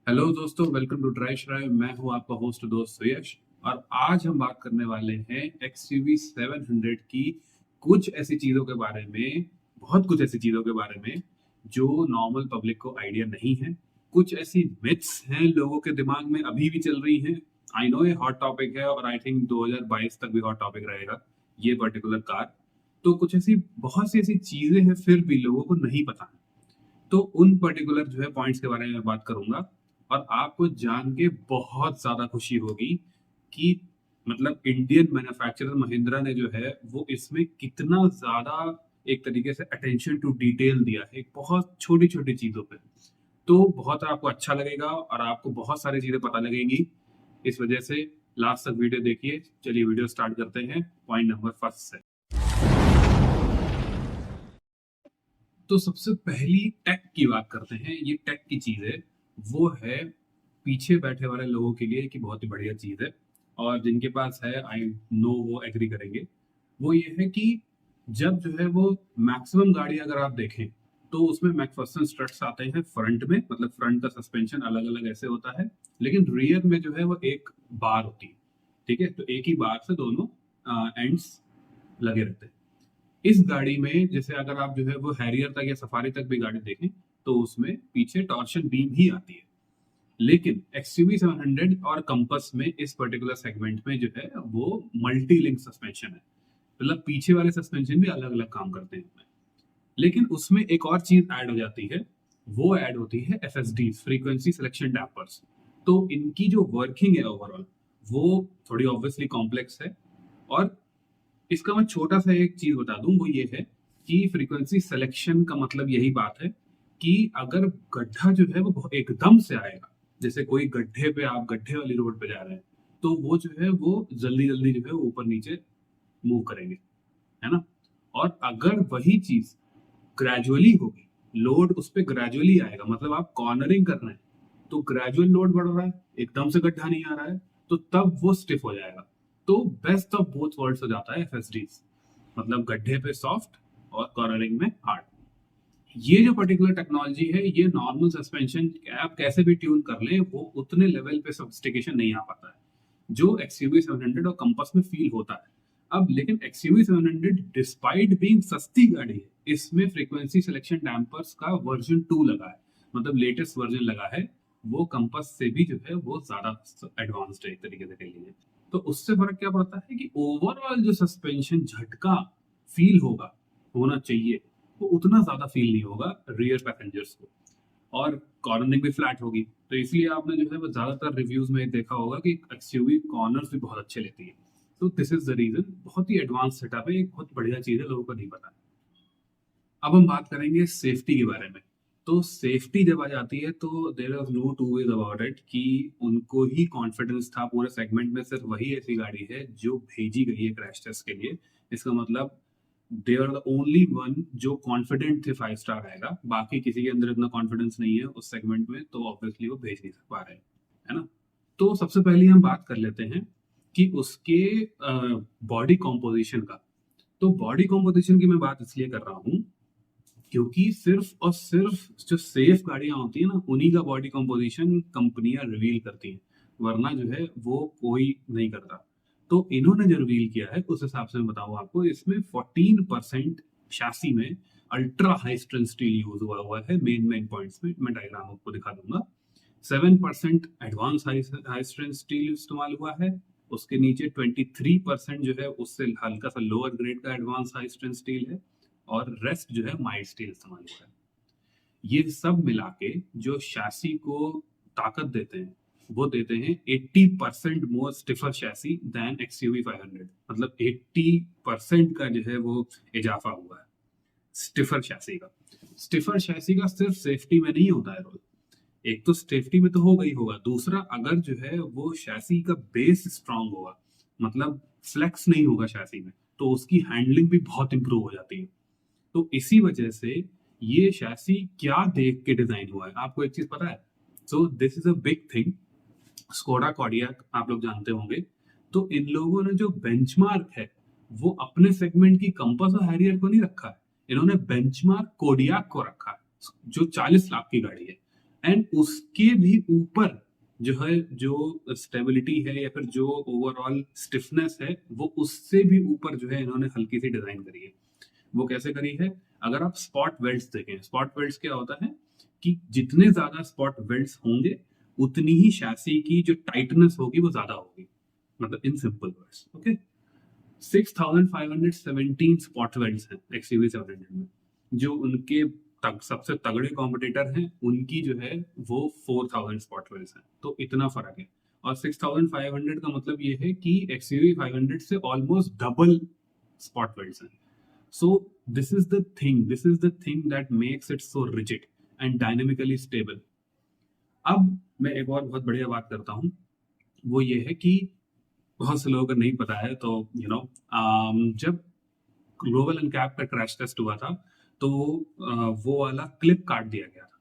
Hello दोस्तों, welcome to drive drive. मैं हूं आपका होस्ट दोस्त सुयश। और आज हम बात करने वाले हैं XUV 700 की कुछ ऐसी चीजों के बारे में, बहुत कुछ ऐसी चीजों के बारे में जो नॉर्मल पब्लिक को आइडिया नहीं है। कुछ ऐसी मिथ्स हैं लोगों के दिमाग में अभी भी चल रही हैं। आई नो ये हॉट टॉपिक है और आई थिंक 2022 तक भी हॉट टॉपिक रहेगा ये पर्टिकुलर कार। तो कुछ ऐसी बहुत सी ऐसी चीजें हैं फिर भी लोगों को नहीं पता। तो उन पर्टिकुलर जो है पॉइंट्स के बारे में बात करूंगा। और आपको जान के बहुत ज्यादा खुशी होगी कि मतलब इंडियन मैन्युफैक्चरर महिंद्रा ने जो है वो इसमें कितना ज्यादा एक तरीके से अटेंशन टू डिटेल दिया है बहुत छोटी छोटी चीजों पे। तो बहुत आपको अच्छा लगेगा और आपको बहुत सारी चीजें पता लगेंगी। इस वजह से लास्ट तक वीडियो देखिए। चलिए वीडियो स्टार्ट करते हैं पॉइंट नंबर फर्स्ट से। तो सबसे पहली टेक की बात करते हैं। ये टेक की चीज है, वो है पीछे बैठे वाले लोगों के लिए कि बहुत ही बढ़िया चीज है। और जिनके पास है आई नो वो एग्री करेंगे। वो ये है कि जब जो है वो मैक्सिमम गाड़ी अगर आप देखें तो उसमें मैकफर्सन स्ट्रट्स आते हैं फ्रंट में, मतलब फ्रंट का सस्पेंशन अलग अलग ऐसे होता है। लेकिन रियर में जो है वो एक बार होती है। ठीक है, तो एक ही बार से दोनों एंड्स लगे रहते हैं। इस गाड़ी में जैसे अगर आप जो है वो हैरियर तक या सफारी तक भी गाड़ी देखें तो उसमें पीछे टॉर्शन बीम ही आती है। लेकिन XUV 700 और कंपस में इस पर्टिकुलर सेगमेंट में जो है वो मल्टी लिंक सस्पेंशन है। मतलब पीछे वाले सस्पेंशन भी अलग अलग काम करते हैं। लेकिन उसमें एक और चीज ऐड हो जाती है, वो ऐड होती है FSD, फ्रीक्वेंसी सिलेक्शन डैम्पर्स। तो इनकी जो वर्किंग है ओवरऑल वो थोड़ी ऑब्वियसली कॉम्प्लेक्स है। और इसका मैं छोटा सा एक चीज बता दूं, वो ये है कि फ्रीक्वेंसी सिलेक्शन का मतलब यही बात है कि अगर गड्ढा जो है वो एकदम से आएगा, जैसे कोई गड्ढे पे आप गड्ढे वाली रोड पे जा रहे हैं, तो वो जो है वो जल्दी जल्दी जो है ऊपर नीचे मूव करेंगे, है ना। और अगर वही चीज ग्रेजुअली होगी, लोड उस पर ग्रेजुअली आएगा, मतलब आप कॉर्नरिंग कर रहे हैं तो ग्रेजुअल लोड बढ़ रहा है, एकदम से गड्ढा नहीं आ रहा है, तो तब वो स्टिफ हो जाएगा। तो बेस्ट ऑफ बोथ वर्ल्ड्स हो जाता है FSDs, मतलब गड्ढे पे सॉफ्ट और कॉर्नरिंग में हार्ड। ये जो पर्टिकुलर टेक्नोलॉजी है ये नॉर्मल सस्पेंशन आप कैसे भी ट्यून कर लें वो उतने लेवल पे सोफिस्टिकेशन नहीं आ पाता है जो XUV 700 और कंपास में फील होता है। अब लेकिन XUV 700 डिस्पाइट बीइंग सस्ती गाड़ी है, इसमें फ्रीक्वेंसी सिलेक्शन डैम्पर्स का वर्जन 2 लगा है, मतलब लेटेस्ट वर्जन लगा है। वो कंपास से भी जो है वो ज्यादा एडवांस्ड है एक तरीके से कह लीजिए। तो उससे फर्क क्या पड़ता है कि ओवरऑल जो सस्पेंशन झटका फील होगा, होना चाहिए, वो उतना ज्यादा फील नहीं होगा रियर पैसेंजर्स को। और कॉर्नरिंग भी फ्लैट होगी, तो इसलिए आपने जो है वो ज्यादातर रिव्यूज में देखा होगा कि XUV कॉर्नर्स भी बहुत अच्छे लेती है। तो दिस इज द रीजन, बहुत ही एडवांस सेटअप है, एक बहुत बढ़िया चीज है, लोगों को नहीं पता। अब हम बात करेंगे सेफ्टी के बारे में। तो सेफ्टी जब आ जाती है तो there is no two ways about it कि उनको ही कॉन्फिडेंस था पूरे सेगमेंट में, सिर्फ वही ऐसी गाड़ी है जो भेजी गई है क्रैश टेस्ट के लिए। इसका मतलब they are the only one जो कॉन्फिडेंट थे 5 स्टार आएगा। बाकी किसी के अंदर इतना कॉन्फिडेंस नहीं है उस सेगमेंट में, तो ऑब्वियसली वो भेज नहीं पा रहे हैं, है ना। तो सबसे पहले हम बात कर लेते हैं कि उसके बॉडी कॉम्पोजिशन का। तो बॉडी कॉम्पोजिशन की मैं बात इसलिए कर रहा हूँ क्योंकि सिर्फ और सिर्फ जो सेफ गाड़ियां होती है ना उन्हीं का बॉडी कंपोजिशन कंपनियां रिवील करती हैं, वरना जो है वो कोई नहीं करता। तो इन्होंने जो रिवील किया है उस हिसाब से मैं बताऊं आपको, इसमें 14% शासी में ultra high strength steel use हुआ हुआ है। मेन मेन पॉइंट्स में मैं डायग्राम आपको दिखा दूंगा। 7% एडवांस हाई स्ट्रेंथ स्टील इस्तेमाल हुआ है। उसके नीचे 23% जो है उससे हल्का सा लोअर ग्रेड का एडवांस हाई स्ट्रेंथ स्टील है। और रेस्ट जो है माइल्ड स्टील इस्तेमाल हुआ है। ये सब मिला के जो शैसी को ताकत देते हैं वो देते हैं 80% मोर स्टिफर शैसी देन XUV 500। मतलब 80% का जो है वो इजाफा हुआ है स्टिफर शैसी का। स्टिफर शैसी का सिर्फ सेफ्टी में नहीं होता है रोल, एक तो सेफ्टी में तो होगा ही होगा, दूसरा अगर जो है वो शैसी का बेस स्ट्रांग होगा, मतलब फ्लेक्स नहीं होगा शैसी में, तो उसकी हैंडलिंग भी बहुत इंप्रूव हो जाती है। तो इसी वजह से ये शैसी क्या देख के डिजाइन हुआ है, आपको एक चीज पता है। So this is a big thing. Skoda Kodiaq आप लोग जानते होंगे। तो इन लोगों ने जो बेंचमार्क है वो अपने सेगमेंट की कंपास और हैरियर को नहीं रखा है, इन्होंने बेंचमार्क कोडियाक को रखा है जो 40 लाख की गाड़ी है। एंड उसके भी ऊपर जो है, जो स्टेबिलिटी है या फिर जो ओवरऑल स्टिफनेस है, वो उससे भी ऊपर जो है इन्होंने हल्की सी डिजाइन करी है। वो कैसे करी है? अगर आप स्पॉट वेल्ड्स देखें, स्पॉट वेल्ड्स क्या होता है कि जितने ज्यादा स्पॉट वेल्ड्स होंगे उतनी ही शैसी की जो टाइटनेस होगी वो ज्यादा होगी, मतलब in simple words. Okay, 6517 spot welds हैं एक्सयूवी 700 में। जो उनके सबसे तगड़े कॉम्पिटिटर हैं उनकी जो है वो 4000 स्पॉट वेल्ड्स हैं, तो इतना फर्क है। और 6500 का मतलब ये है कि एक्सयूवी 500 से ऑलमोस्ट डबल स्पॉट वेल्ड्स हैं। So this is the thing that makes it so rigid and dynamically stable. अब मैं एक और बहुत बढ़िया बात करता हूँ, वो ये है कि बहुत से लोगों को नहीं पता है, तो जब ग्लोबल एनकैप का क्रैश टेस्ट हुआ था तो वो वाला क्लिप काट दिया गया था।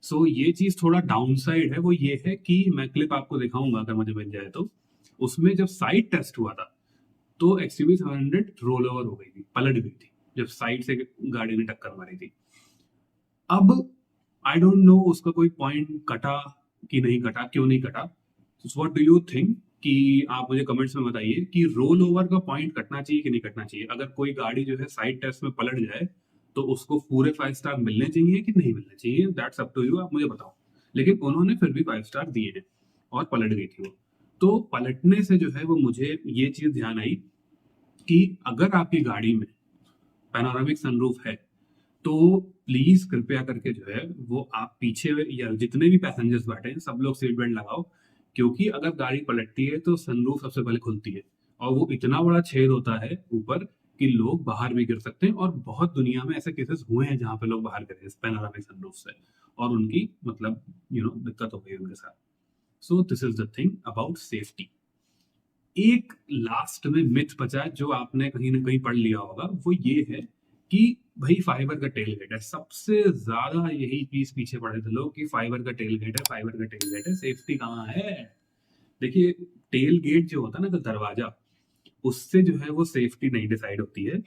सो ये चीज थोड़ा डाउन साइड है, वो ये है कि मैं क्लिप आपको दिखाऊंगा अगर मुझे मिल जाए तो। उसमें जब साइड टेस्ट हुआ था तो एक्सयूवी 700 रोल ओवर हो गई थी, पलट गई थी जब साइड से गाड़ी ने टक्कर मारी थी। अब आई डोंट नो उसका कोई पॉइंट कटा कि नहीं कटा, क्यों नहीं कटा। व्हाट डू यू थिंक कि आप मुझे कमेंट्स में बताइए कि रोल ओवर का पॉइंट कटना चाहिए कि नहीं कटना चाहिए? अगर कोई गाड़ी जो है साइड टेस्ट में पलट जाए तो उसको पूरे 5 स्टार मिलने चाहिए कि नहीं मिलने चाहिए? दैट्स अप टू यू, आप मुझे बताओ। लेकिन उन्होंने फिर भी 5 स्टार दिए हैं और पलट गई थी वो। तो पलटने से जो है वो मुझे ये चीज ध्यान आई कि अगर आपकी गाड़ी में पैनोरामिक सनरूफ है तो प्लीज कृपया करके जो है वो आप पीछे या जितने भी पैसेंजर्स बैठे हैं सब लोग सीट बेल्ट लगाओ, क्योंकि अगर गाड़ी पलटती है तो सनरूफ सबसे पहले खुलती है और वो इतना बड़ा छेद होता है ऊपर कि लोग बाहर भी गिर सकते हैं। और बहुत दुनिया में ऐसे केसेस हुए हैं जहां पे लोग बाहर गिरे पैनोरामिक सनरूफ से और उनकी मतलब दिक्कत हो गई उनके साथ। सो this is the thing about safety. एक लास्ट में मिथ बचा है जो आपने कहीं ना कहीं पढ़ लिया होगा, वो ये है कि भाई फाइबर का टेल गेट है। सबसे ज्यादा यही चीज पीछे पड़े थे लोग कि फाइबर का टेल गेट है, फाइबर का टेल गेट है, सेफ्टी कहाँ है? देखिए, टेल गेट जो होता है ना, तो दरवाजा, उससे जो है वो सेफ्टी नहीं डिसाइड होती है।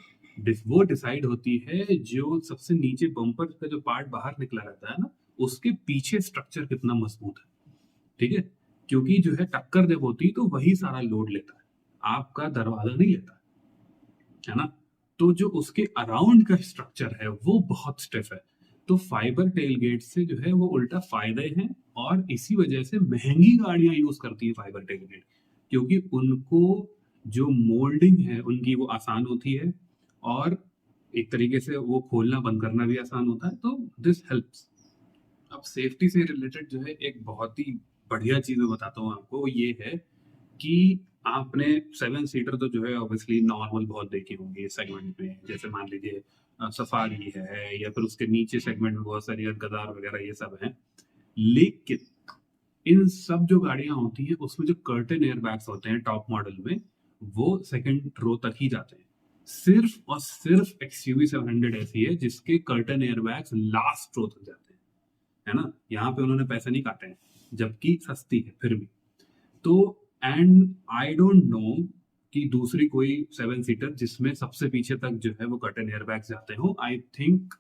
वो डिसाइड होती है जो सबसे नीचे बम्पर का जो पार्ट बाहर निकला रहता है ना, उसके पीछे स्ट्रक्चर कितना मजबूत है। ठीक है, क्योंकि जो है टक्कर जब होती है तो वही सारा लोड लेता है, आपका दरवाजा नहीं लेता है ना। तो जो उसके अराउंड का स्ट्रक्चर है वो बहुत स्टिफ है। तो फाइबर टेलगेट से जो है वो उल्टा फायदे हैं, और इसी वजह से महंगी गाड़ियां यूज करती हैं फाइबर टेलगेट, क्योंकि उनको जो मोल्डिंग है उनकी वो आसान होती है और एक तरीके से वो खोलना बंद करना भी आसान होता है, तो दिस हेल्प्स। अब सेफ्टी से रिलेटेड जो है एक बहुत ही बढ़िया चीज मैं बताता हूँ आपको, वो ये है कि आपने 7 सीटर तो जो है ऑब्वियसली नॉर्मल बहुत देखे होंगे इस सेगमेंट में, जैसे मान लीजिए सफारी है या फिर उसके नीचे सेगमेंट में बहुत सारी गदार वगैरह ये सब हैं। लेकिन इन सब जो गाड़ियां होती हैं उसमें जो कर्टन एयर बैग्स होते हैं टॉप मॉडल में, वो सेकंड रो तक ही जाते हैं। सिर्फ और सिर्फ एक्सयूवी 700 ऐसी है जिसके curtain air bags last row तक जाते हैं, है ना। यहाँ पे उन्होंने पैसे नहीं काटे हैं, जबकि सस्ती है फिर भी। तो एंड आई डोंट नो कि दूसरी कोई 7 सीटर जिसमें सबसे पीछे तक जो है वो कर्टन एयर बैग जाते हो। आई थिंक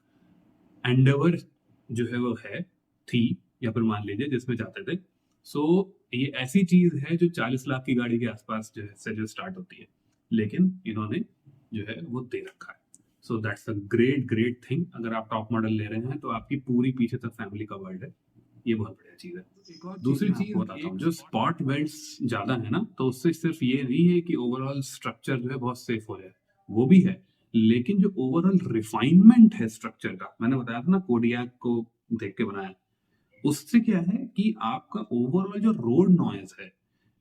एंडेवर जो है वो है, थी, या फिर मान लीजिए जिसमें जाते थे। सो ये ऐसी चीज है जो 40 लाख की गाड़ी के आसपास जो है से जो स्टार्ट होती है, लेकिन इन्होंने जो है वो दे रखा है। So that's a great great thing. अगर आप टॉप मॉडल ले रहे हैं तो आपकी पूरी पीछे तक फैमिली कवर्ड है, ये बहुत बढ़िया चीज है। एक और दूसरी चीज बताता हूँ, जो स्पॉट वेल्ड्स ज्यादा है ना, तो उससे सिर्फ ये नहीं है कि ओवरऑल स्ट्रक्चर जो है बहुत सेफ हो जाए, वो भी है, लेकिन जो ओवरऑल रिफाइनमेंट है स्ट्रक्चर का, मैंने बताया था ना कोडियाक को देख के बनाया, उससे क्या है कि आपका ओवरऑल जो रोड नॉइज है,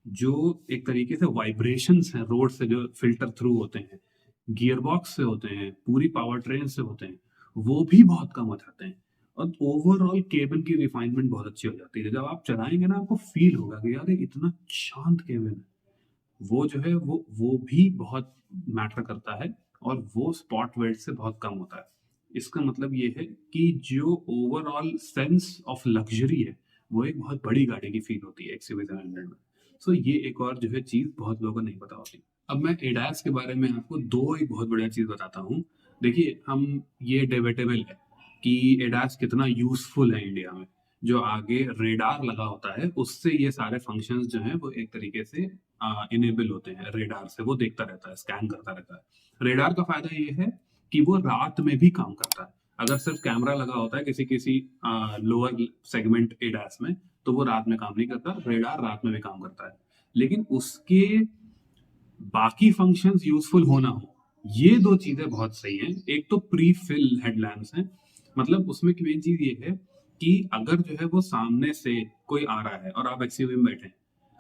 जो एक तरीके से वाइब्रेशंस हैं रोड से जो फिल्टर थ्रू होते हैं, गियरबॉक्स से होते हैं, पूरी पावर ट्रेन से होते हैं, वो भी बहुत कम हो जाते हैं। और ओवरऑल केबन की रिफाइनमेंट बहुत अच्छी हो जाती है। जब आप चलाएंगे ना आपको फील होगा कि यार ये इतना शांत केबन है। वो जो है वो भी बहुत मैटर करता है, और वो स्पॉट वेल्ड से बहुत कम होता है। इसका मतलब ये है कि जो ओवरऑल सेंस ऑफ लग्जरी है वो एक बहुत बड़ी गाड़ी की फील होती है एक्सयूवी 700 में। सो ये एक और जो है चीज बहुत लोगों को नहीं पता होती। अब मैं एडास के बारे में आपको दो एक बहुत बढ़िया चीज बताता हूँ। देखिए, हम ये डिबेटेबल है कि एडास कितना यूजफुल है इंडिया में, जो आगे रेडार लगा होता है उससे ये सारे फंक्शंस जो हैं वो एक तरीके से इनेबल होते हैं। रेडार से वो देखता रहता है, स्कैन करता रहता है। रेडार का फायदा ये है कि वो रात में भी काम करता है। अगर सिर्फ कैमरा लगा होता है किसी किसी लोअर सेगमेंट एडास में, तो वो रात में काम नहीं करता। रेडार रात में भी काम करता है, लेकिन उसके बाकी फंक्शंस यूजफुल होना हो, ये दो चीजें बहुत सही हैं। एक तो प्री फिल हेडलैम्प्स हैं, मतलब उसमें की मेन चीज ये है कि अगर जो है वो सामने से कोई आ रहा है और आप एक्सयूवी में बैठे हैं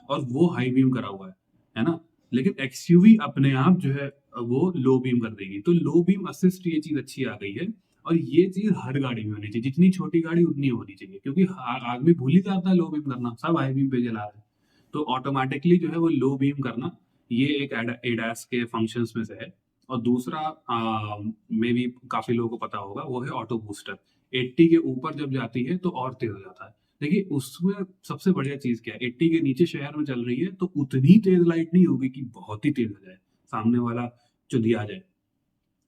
और वो हाई बीम करा हुआ है ना, लेकिन एक्सयूवी अपने आप जो है वो लो बीम कर देगी। तो लो बीम असिस्ट ये चीज अच्छी आ गई है, और ये चीज हर गाड़ी में होनी चाहिए। जितनी छोटी गाड़ी उतनी होनी चाहिए, क्योंकि आदमी भूल ही जाता है लो बीम करना, सब हाई बीम पे चला रहे हैं। तो ऑटोमेटिकली जो है वो लो बीम करना, ये एक एडास के फंक्शंस में से है। और दूसरा में भी काफी लोगों को पता होगा, वो है ऑटो बूस्टर। 80 के ऊपर जब जाती है तो और तेज हो जाता है। देखिए उसमें सबसे बढ़िया चीज क्या है, 80 के नीचे शहर में चल रही है तो उतनी तेज लाइट नहीं होगी कि बहुत ही तेज हो जाए, सामने वाला चुंधिया जाए।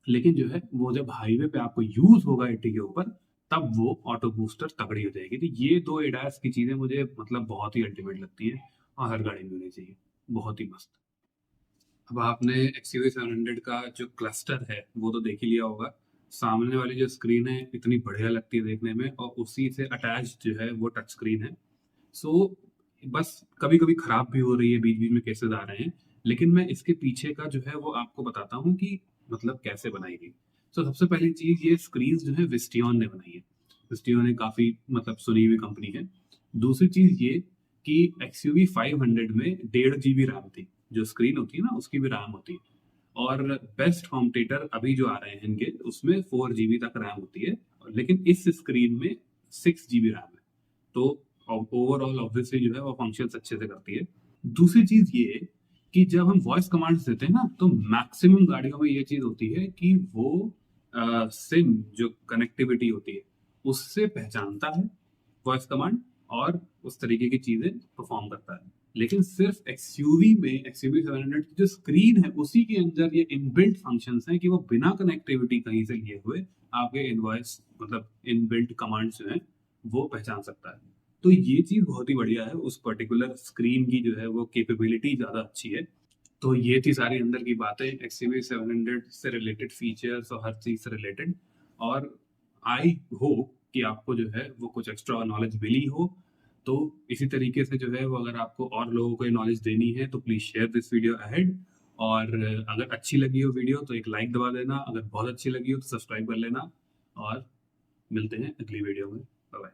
लेकिन जो है वो जब हाईवे पे आपको यूज होगा 80 के ऊपर, तब वो ऑटो बूस्टर तगड़ी हो जाएगी। तो ये दो एडास की चीजें मुझे मतलब बहुत ही अल्टीमेट लगती है, और हर गाड़ी में होनी चाहिए। बहुत ही मस्त। अब आपने XUV 700 का जो क्लस्टर है वो तो देख ही लिया होगा। सामने वाली जो स्क्रीन है इतनी बढ़िया लगती है देखने में, और उसी से अटैच जो है वो टच स्क्रीन है। सो बस कभी कभी खराब भी हो रही है, बीच बीच में केसेस आ रहे हैं। लेकिन मैं इसके पीछे का जो है वो आपको बताता हूँ कि मतलब कैसे बनाई गई। तो सबसे पहली चीज, ये स्क्रीन जो है विस्टियन ने बनाई है। विस्टियन एक काफी मतलब सुनी हुई कंपनी है। दूसरी चीज ये कि XUV 500 में 1.5 GB रैम थी। जो स्क्रीन होती है ना उसकी भी रैम होती है। और बेस्ट होम थिएटर अभी जो आ रहे हैं इनके, उसमें 4 GB तक रैम होती है। लेकिन इस स्क्रीन में 6 GB रैम है। तो ओवरऑल ऑब्वियसली जो है वो फंक्शंस अच्छे से करती है। दूसरी चीज ये कि जब हम वॉइस कमांड्स देते हैं ना, तो मैक्सिमम गाड़ियों में ये चीज होती है कि वो सिम जो कनेक्टिविटी होती है उससे पहचानता है वॉइस कमांड, और उस तरीके की चीजें परफॉर्म करता है। लेकिन सिर्फ एक्सयूवी में, XUV 700 की जो स्क्रीन है उसी के अंदर ये इनबिल्ट फंक्शंस हैं कि वो बिना कनेक्टिविटी कहीं से लिए हुए आपके इनवॉइस मतलब इनबिल्ट कमांड्स जो हैं वो पहचान सकता है। तो ये चीज बहुत ही बढ़िया है, उस पर्टिकुलर स्क्रीन की जो है वो कैपेबिलिटी ज्यादा अच्छी है। तो ये थी सारी अंदर की बातें XUV 700 से रिलेटेड, फीचर्स और हर चीज से रिलेटेड। और आई होप कि आपको जो है वो कुछ एक्स्ट्रा नॉलेज मिली हो। तो इसी तरीके से जो है वो अगर आपको और लोगों को नॉलेज देनी है तो please share this video ahead. और अगर अच्छी लगी हो वीडियो तो एक लाइक दबा देना, अगर बहुत अच्छी लगी हो तो सब्सक्राइब कर लेना। और मिलते हैं अगली वीडियो में। Bye bye.